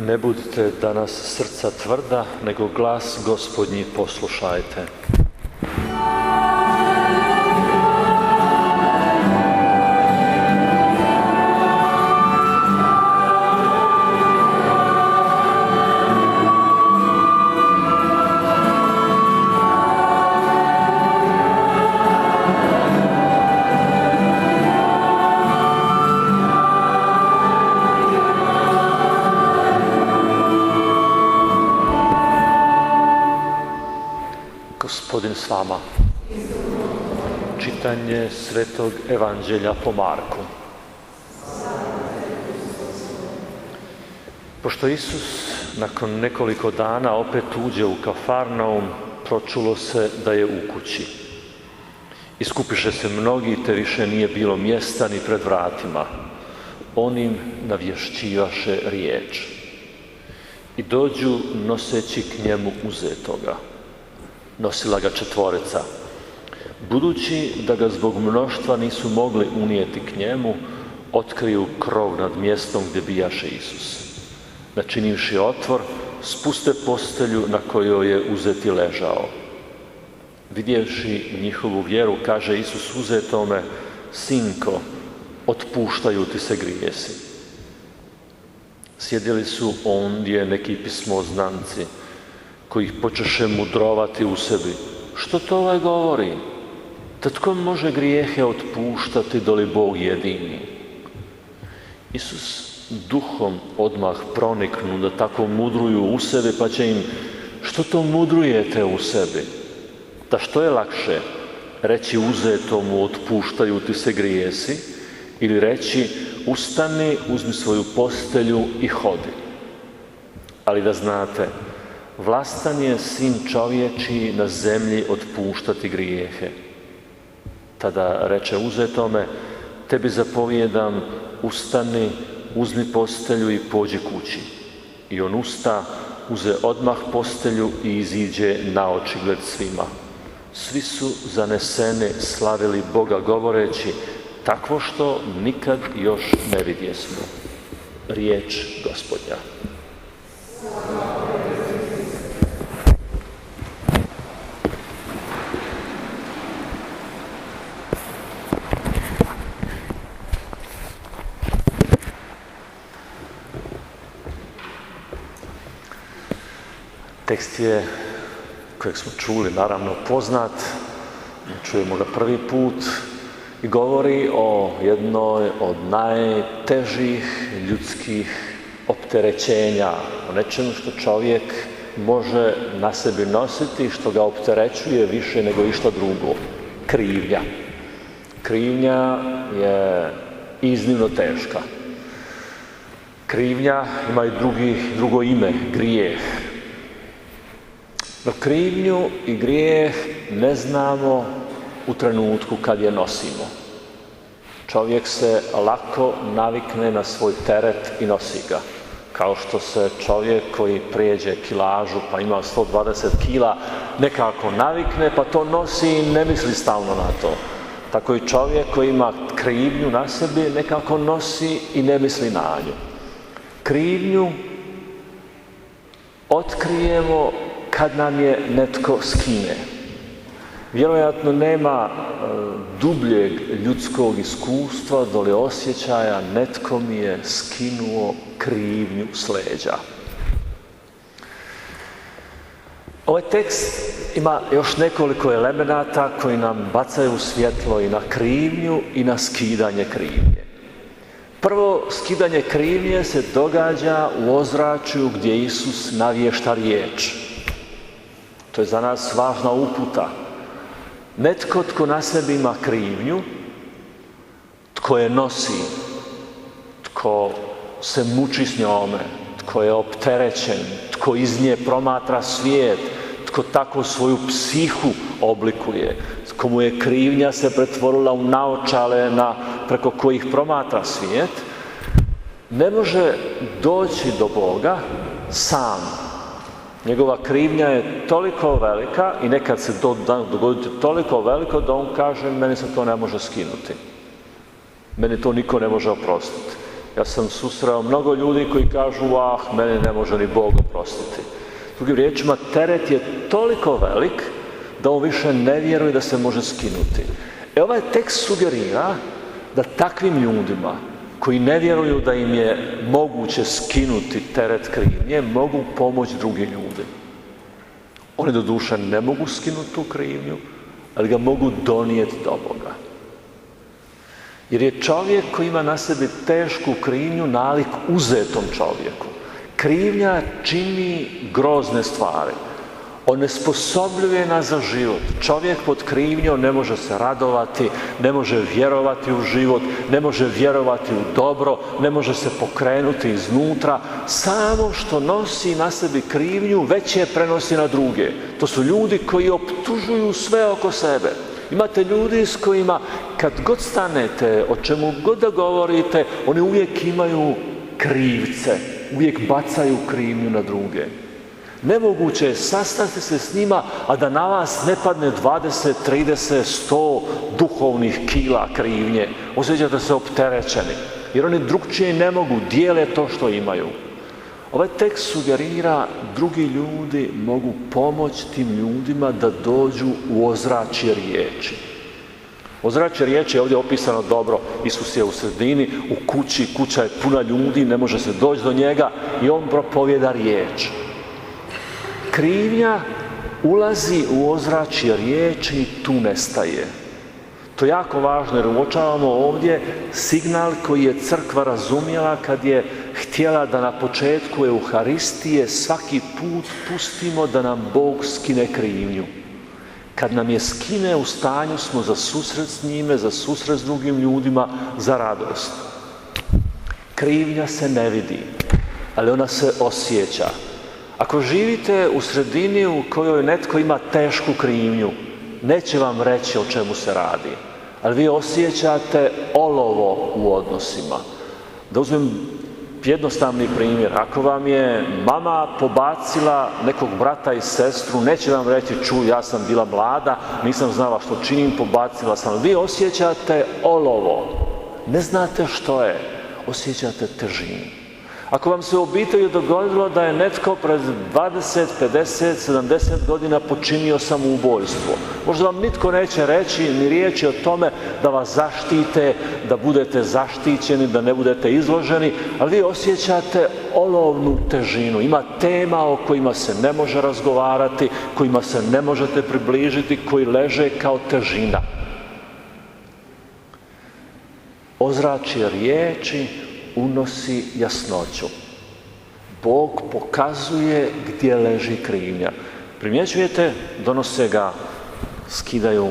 Ne budite danas srca tvrda, nego glas Gospodnji poslušajte. Gospodin s vama. Čitanje Svetog Evanđelja po Marku. Pošto Isus nakon nekoliko dana opet uđe u Kafarnaum, pročulo se da je u kući. Iskupiše se mnogi, te više nije bilo mjesta ni pred vratima. On im navješćivaše riječ. I dođu noseći k njemu uzetoga. Nosila ga 4. Budući da ga zbog mnoštva nisu mogli unijeti k njemu, otkriju krov nad mjestom gdje bijaše Isus. Načinivši otvor, spuste postelju na kojoj je uzeti ležao. Vidjevši njihovu vjeru, kaže Isus uzetome: Sinko, otpuštaju ti se grijesi. Sjedili su ondje neki pismoznanci, koji ih počeše mudrovati u sebi. Što to ovaj govori? Da tko može grijehe otpuštati doli Bog jedini? Isus duhom odmah proniknu da tako mudruju u sebi, pa će im: što to mudrujete u sebi? Da što je lakše? Reći uzetomu: otpuštaju ti se grijesi, ili reći: ustani, uzmi svoju postelju i hodi. Ali da znate, vlastan je Sin čovječiji na zemlji otpuštati grijehe. Tada reče uzetome: tebi zapovijedam, ustani, uzmi postelju i pođi kući. I on usta, uze odmah postelju i iziđe na očigled svima. Svi su zaneseni slavili Boga govoreći: takvo što nikad još ne vidjesmo. Riječ Gospodnja. Tekst je, kojeg smo čuli, naravno poznat, čujemo ga prvi put i govori o jednoj od najtežih ljudskih opterećenja, o nečemu što čovjek može na sebi nositi i što ga opterećuje više nego išta drugo. Krivnja. Krivnja je iznimno teška. Krivnja ima i drugo ime, grijeh. No krivnju i grijeh ne znamo u trenutku kad je nosimo. Čovjek se lako navikne na svoj teret i nosi ga. Kao što se čovjek koji prijeđe kilažu pa ima 120 kila nekako navikne pa to nosi i ne misli stalno na to. Tako i čovjek koji ima krivnju na sebi nekako nosi i ne misli na nju. Krivnju otkrijemo kad nam je netko skine. Vjerojatno nema dubljeg ljudskog iskustva doli osjećaja: netko mi je skinuo krivnju s leđa. Ovaj tekst ima još nekoliko elemenata koji nam bacaju svjetlo i na krivnju i na skidanje krivnje. Prvo, skidanje krivnje se događa u ozračju gdje Isus navješta riječ. To je za nas važna uputa. Netko tko na sebi ima krivnju, tko je nosi, tko se muči s njome, tko je opterećen, tko iz nje promatra svijet, tko tako svoju psihu oblikuje, komu je krivnja se pretvorila u naočale preko kojih promatra svijet, ne može doći do Boga sam. Njegova krivnja je toliko velika i nekad se dogoditi toliko veliko da on kaže: meni se to ne može skinuti. Meni to niko ne može oprostiti. Ja sam susreo mnogo ljudi koji kažu, mene ne može ni Bog oprostiti. Drugim riječima, teret je toliko velik da on više ne vjeruje da se može skinuti. Ovaj tekst sugerira da takvim ljudima koji ne vjeruju da im je moguće skinuti teret krivnje, mogu pomoći drugi ljudi. Oni doduše ne mogu skinuti tu krivnju, ali ga mogu donijeti do Boga. Jer je čovjek koji ima na sebi tešku krivnju nalik uzetom čovjeku. Krivnja čini grozne stvari. Onesposobljuje nas za život. Čovjek pod krivnjom ne može se radovati, ne može vjerovati u život, ne može vjerovati u dobro, ne može se pokrenuti iznutra. Samo što nosi na sebi krivnju, već je prenosi na druge. To su ljudi koji optužuju sve oko sebe. Imate ljudi s kojima kad god stanete, o čemu god da govorite, oni uvijek imaju krivce, uvijek bacaju krivnju na druge. Nemoguće je sastati se s njima, a da na vas ne padne 20, 30, 100 duhovnih kila krivnje. Osjećate se opterećeni, jer oni drugčije ne mogu, dijele to što imaju. Ovaj tekst sugerira drugi ljudi mogu pomoći tim ljudima da dođu u ozračje riječi. Ozračje riječi je ovdje opisano dobro. Isus je u sredini, u kući, kuća je puna ljudi, ne može se doći do njega i on propovjeda riječ. Krivnja ulazi u ozračje riječi i tu nestaje. To je jako važno jer uočavamo ovdje signal koji je crkva razumjela kad je htjela da na početku Euharistije svaki put pustimo da nam Bog skine krivnju. Kad nam je skine, u stanju smo za susret s njime, za susret s drugim ljudima, za radost. Krivnja se ne vidi, ali ona se osjeća. Ako živite u sredini u kojoj netko ima tešku krivnju, neće vam reći o čemu se radi, ali vi osjećate olovo u odnosima. Da uzmem jednostavni primjer, ako vam je mama pobacila nekog brata i sestru, neće vam reći, ja sam bila mlada, nisam znala što činim, pobacila sam. Vi osjećate olovo, ne znate što je, osjećate težinu. Ako vam se u obitelji dogodilo da je netko pred 20, 50, 70 godina počinio samoubojstvo, možda vam nitko neće reći ni riječi o tome da vas zaštite, da budete zaštićeni, da ne budete izloženi, ali vi osjećate olovnu težinu. Ima tema o kojima se ne može razgovarati, kojima se ne možete približiti, koji leže kao težina. Ozračje riječi unosi jasnoću. Bog pokazuje gdje leži krivnja. Primjećujete, donose ga, skidaju,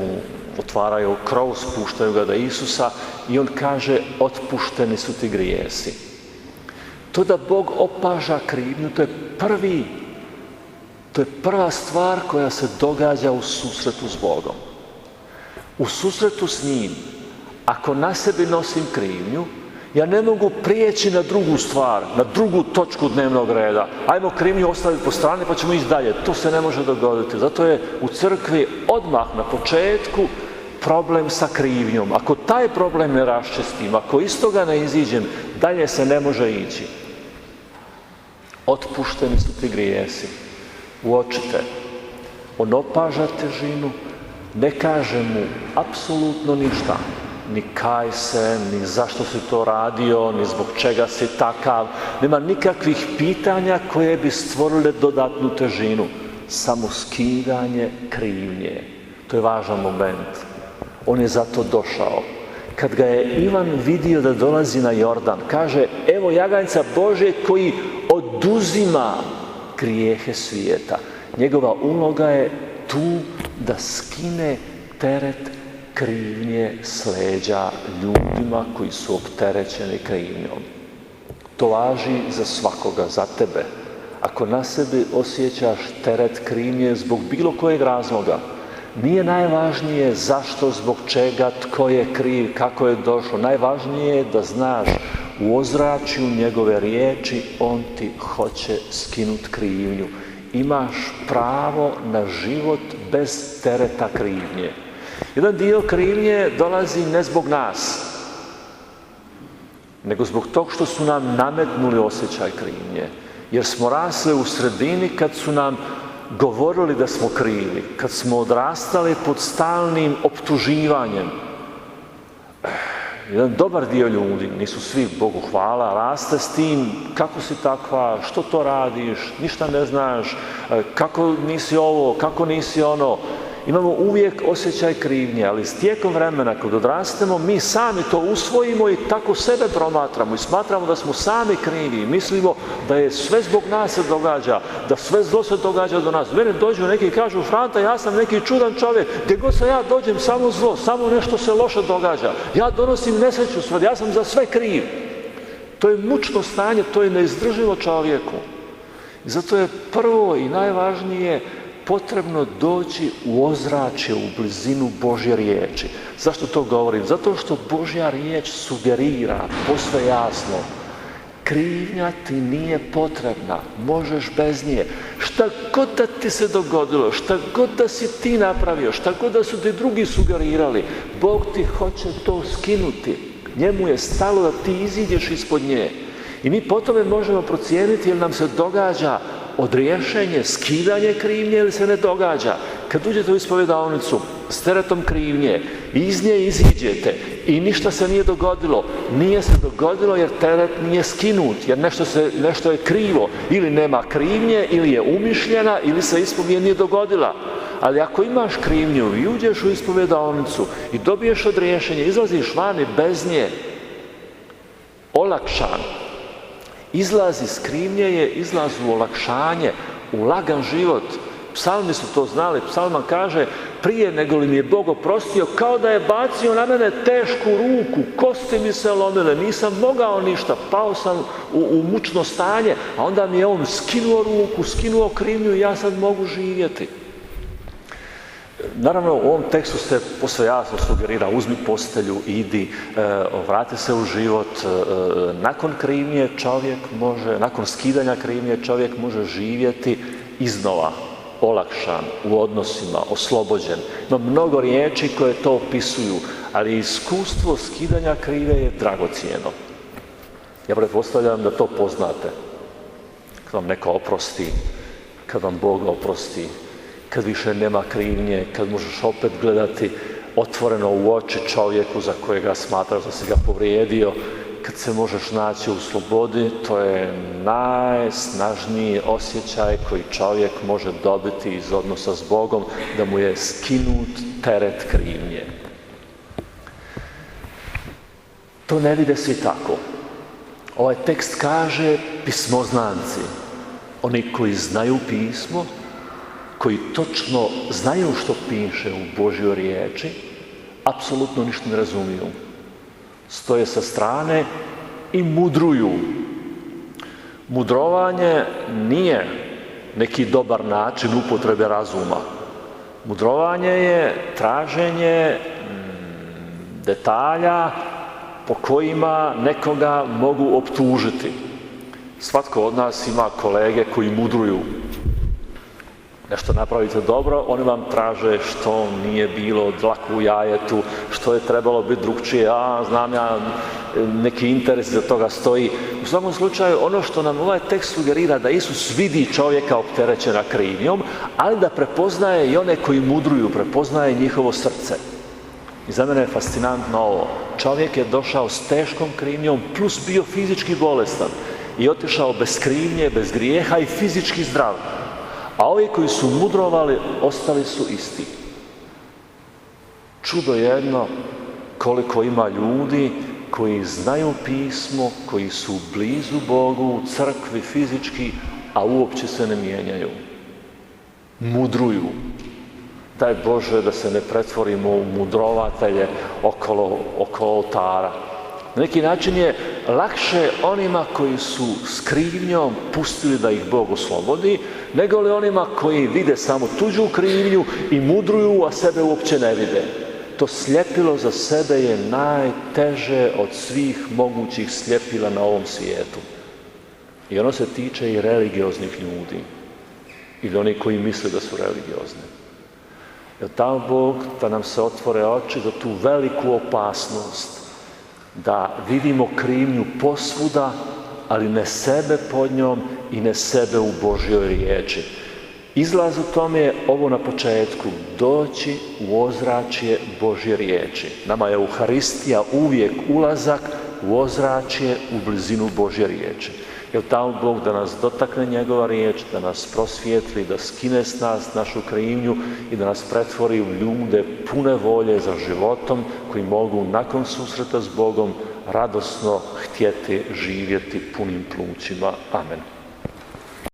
otvaraju krov, spuštaju ga do Isusa i on kaže, otpušteni su ti grijesi. To da Bog opaža krivnju, to je prva stvar koja se događa u susretu s Bogom. U susretu s njim, ako na sebi nosim krivnju, ja ne mogu prijeći na drugu stvar, na drugu točku dnevnog reda. Ajmo krivnju ostaviti po strani pa ćemo ići dalje. To se ne može dogoditi. Zato je u crkvi odmah na početku problem sa krivnjom. Ako taj problem ne raščistim, ako iz toga ne iziđem, dalje se ne može ići. Otpušteni su ti grijesi. Uočite. On opaža težinu, ne kaže mu apsolutno ništa. Ni kaj se, ni zašto si to radio, ni zbog čega si takav. Nema nikakvih pitanja koje bi stvorile dodatnu težinu. Samo skidanje krivnje. To je važan moment. On je zato došao. Kad ga je Ivan vidio da dolazi na Jordan, kaže, evo jaganjca Božje koji oduzima grijehe svijeta. Njegova uloga je tu da skine teret krivnje s leđa ljudima koji su opterećeni krivnjom. To važi za svakoga, za tebe. Ako na sebi osjećaš teret krivnje zbog bilo kojeg razloga, nije najvažnije zašto, zbog čega, tko je kriv, kako je došlo. Najvažnije je da znaš u ozračju njegove riječi on ti hoće skinuti krivnju. Imaš pravo na život bez tereta krivnje. Jedan dio krivnje dolazi ne zbog nas. nego zbog tog što su nam nametnuli osjećaj krivnje. Jer smo rasli u sredini kad su nam govorili da smo krivi, kad smo odrastali pod stalnim optuživanjem. Jedan dobar dio ljudi, nisu svi, Bogu hvala, raste s tim kako si takva, što to radiš, ništa ne znaš, kako nisi ovo, kako nisi ono. Imamo uvijek osjećaj krivnje, ali s tijekom vremena kad odrastemo, mi sami to usvojimo i tako sebe promatramo i smatramo da smo sami krivi i mislimo da je sve zbog nas se događa, da sve zlo se događa do nas. Mene dođu neki i kažu, Franta, ja sam neki čudan čovjek, gdje god se ja dođem, samo zlo, samo nešto se loše događa. Ja donosim nesreću sve, ja sam za sve kriv. To je mučno stanje, to je neizdrživo čovjeku. I zato je prvo i najvažnije potrebno doći u ozračje, u blizinu Božje riječi. Zašto to govorim? Zato što Božja riječ sugerira posve jasno. Krivnja ti nije potrebna, možeš bez nje. Šta god da ti se dogodilo, šta god da si ti napravio, šta god da su ti drugi sugerirali, Bog ti hoće to skinuti. Njemu je stalo da ti iziđeš ispod nje. I mi po tome možemo procijeniti jel nam se događa odriješenje, skidanje krivnje ili se ne događa. Kad uđete u ispovjedaonicu s teretom krivnje, iz nje iziđete i ništa se nije dogodilo. Nije se dogodilo jer teret nije skinut, jer nešto je krivo. Ili nema krivnje, ili je umišljena, ili se ispovijed nije dogodila. Ali ako imaš krivnju i uđeš u ispovjedaonicu i dobiješ odriješenje, izlaziš vani bez nje, olakšan. Izlaz iz krivnje je izlaz u olakšanje, u lagan život. Psalmi su to znali. Psalman kaže, prije nego li mi je Bog oprostio, kao da je bacio na mene tešku ruku, kosti mi se lomile, nisam mogao ništa, pao sam u mučno stanje, a onda mi je on skinuo ruku, skinuo krivnju i ja sad mogu živjeti. Naravno, u ovom tekstu se posve jasno sugerira, uzmi postelju, idi, vrati se u život. Nakon krivnje čovjek može, nakon skidanja krivnje čovjek može živjeti iznova, olakšan, u odnosima, oslobođen. Ima mnogo riječi koje to opisuju, ali iskustvo skidanja krivnje je dragocjeno. Ja pretpostavljam da to poznate. Kad vam neko oprosti, kad vam Bog oprosti, kad više nema krivnje, kad možeš opet gledati otvoreno u oči čovjeku za kojega smatraš da si ga povrijedio, kad se možeš naći u slobodi, to je najsnažniji osjećaj koji čovjek može dobiti iz odnosa s Bogom, da mu je skinut teret krivnje. To ne vide svi tako. Ovaj tekst kaže pismoznanci, oni koji znaju pismo, koji točno znaju što piše u Božjoj riječi, apsolutno ništa ne razumiju. Stoje sa strane i mudruju. Mudrovanje nije neki dobar način upotrebe razuma. Mudrovanje je traženje detalja po kojima nekoga mogu optužiti. Svatko od nas ima kolege koji mudruju. Nešto napravite dobro, oni vam traže što nije bilo dlaku u jajetu, što je trebalo biti drugčije, znam ja, neki interes za toga stoji. U svakom slučaju, ono što nam ovaj tekst sugerira, da Isus vidi čovjeka opterećena krivnjom, ali da prepoznaje i one koji mudruju, prepoznaje njihovo srce. I za mene je fascinantno ovo. Čovjek je došao s teškom krivnjom, plus bio fizički bolestan i otišao bez krivnje, bez grijeha i fizički zdrav. A ovi koji su mudrovali, ostali su isti. Čudo jedno koliko ima ljudi koji znaju pismo, koji su blizu Bogu, u crkvi, fizički, a uopće se ne mijenjaju. Mudruju. Daj Bože da se ne pretvorimo u mudrovatelje okolo oltara. Na neki način je lakše onima koji su s krivnjom pustili da ih Bog oslobodi, nego li onima koji vide samo tuđu krivnju i mudruju, a sebe uopće ne vide. To sljepilo za sebe je najteže od svih mogućih sljepila na ovom svijetu. I ono se tiče i religioznih ljudi. Ili oni koji misle da su religiozni. Jer dao Bog da nam se otvore oči za tu veliku opasnost. da vidimo krivnju posvuda, ali ne sebe pod njom i ne sebe u Božjoj riječi. Izlaz u tome je ovo na početku, doći u ozračje Božje riječi. Nama je Euharistija uvijek ulazak u ozračje, u blizinu Božje riječi. Jer dao Bog da nas dotakne njegova riječ, da nas prosvijetli, da skine s nas našu krivnju i da nas pretvori u ljude pune volje za životom koji mogu nakon susreta s Bogom radosno htjeti živjeti punim plućima. Amen.